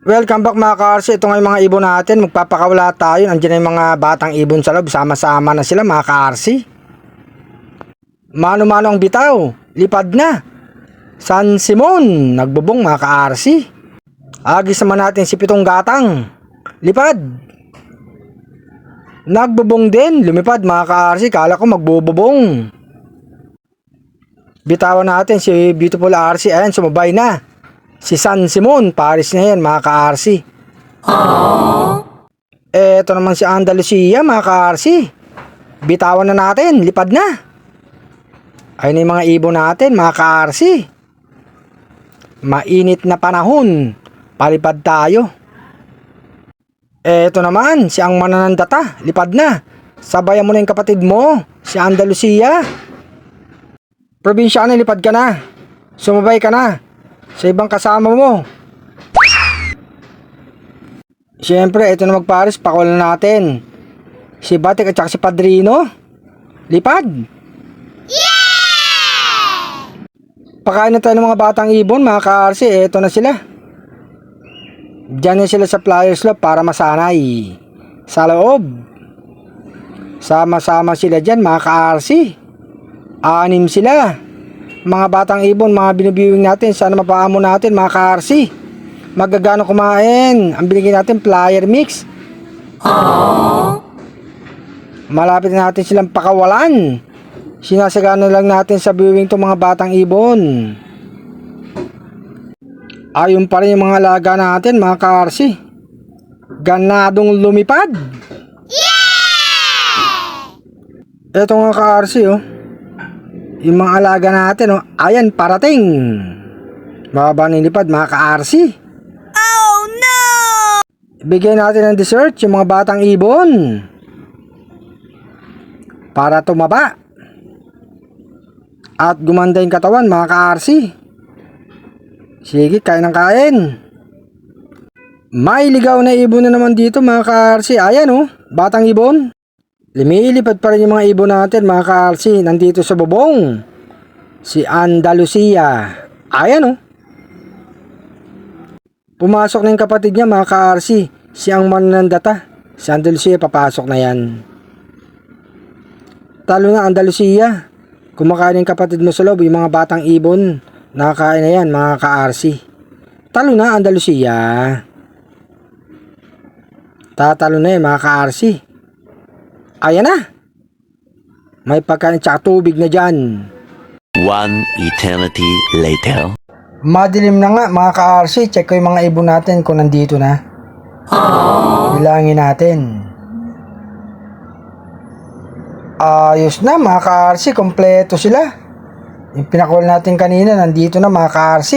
Welcome back mga ka-RC. Ito nga yung mga ibon natin. Magpapakawala tayo. Nandiyan na yung mga batang ibon sa loob. Sama-sama na sila mga ka-RC. Mano-mano ang bitaw. Lipad na. San Simon. Nagbubong mga ka-RC. Agis naman natin si Pitong Gatang. Lipad. Nagbubong din. Lumipad mga ka-RC. Kala ko magbububong. Bitawan natin si Beautiful RC. Ayan, sumabay na. Si San Simon, Paris na yan mga ka-RC. Eto naman si Andalusia mga ka-RC. Bitawan na natin, lipad na. Ayun yung mga ibon natin mga ka-RC. Mainit na panahon, palipad tayo. Eto naman si Ang Mananandata, lipad na. Sabayan mo na yung kapatid mo, si Andalusia. Probinsyano, lipad ka na. Sumabay ka na sa ibang kasama mo. Siyempre, ito na magpares, pakulan natin. Si Batik at saka si Padrino. Lipad. Yeah! Pakain na tayo ng mga batang ibon, mga ka-RC. Ito na sila. Diyan na sila sa flyers lab para masanay. Sa loob. Sama-sama sila dyan, mga ka-RC. 6 sila. Mga batang ibon, mga binubiwing natin. Sana mapaamo natin mga ka-RC. Magagano kumain. Ang binigyan natin flyer mix. Aww. Malapit na natin silang pakawalan. Sinasagana lang natin sa viewing to mga batang ibon. Ayun pa rin yung mga alaga natin mga ka-RC. Ganadong lumipad. Yeah! Eto nga ka-RC oh. Yung mga alaga natin, oh, ayan, parating. Mababa nilipad, mga ka-RC. Oh, no! Bigyan natin ng dessert, yung mga batang ibon. Para tumaba. At gumanda yung katawan, mga ka-RC. Sige, kain ng kain. May ligaw na ibon na naman dito, mga ka-RC. Ayan, oh, batang ibon. Lumilipad pa rin yung mga ibon natin mga ka-RC. Nandito sa bubong si Andalusia. Ayan oh. Pumasok na yung kapatid niya mga ka-RC. Si Ang Mananandata. Si Andalusia papasok na yan. Talo na Andalusia. Kumakain yung kapatid mo sa loob. Yung mga batang ibon. Nakakain na yan mga ka-RC. Talo na Andalusia. Tatalo na yan mga ka-RC. Ayan na. May pagkain tsaka tubig na dyan. One eternity later. Madilim na nga mga ka-RC. Check ko yung mga ibon natin kung nandito na. Bilangin natin. Ayos na mga ka-RC. Kompleto sila. Yung pinakul natin kanina nandito na mga ka-RC.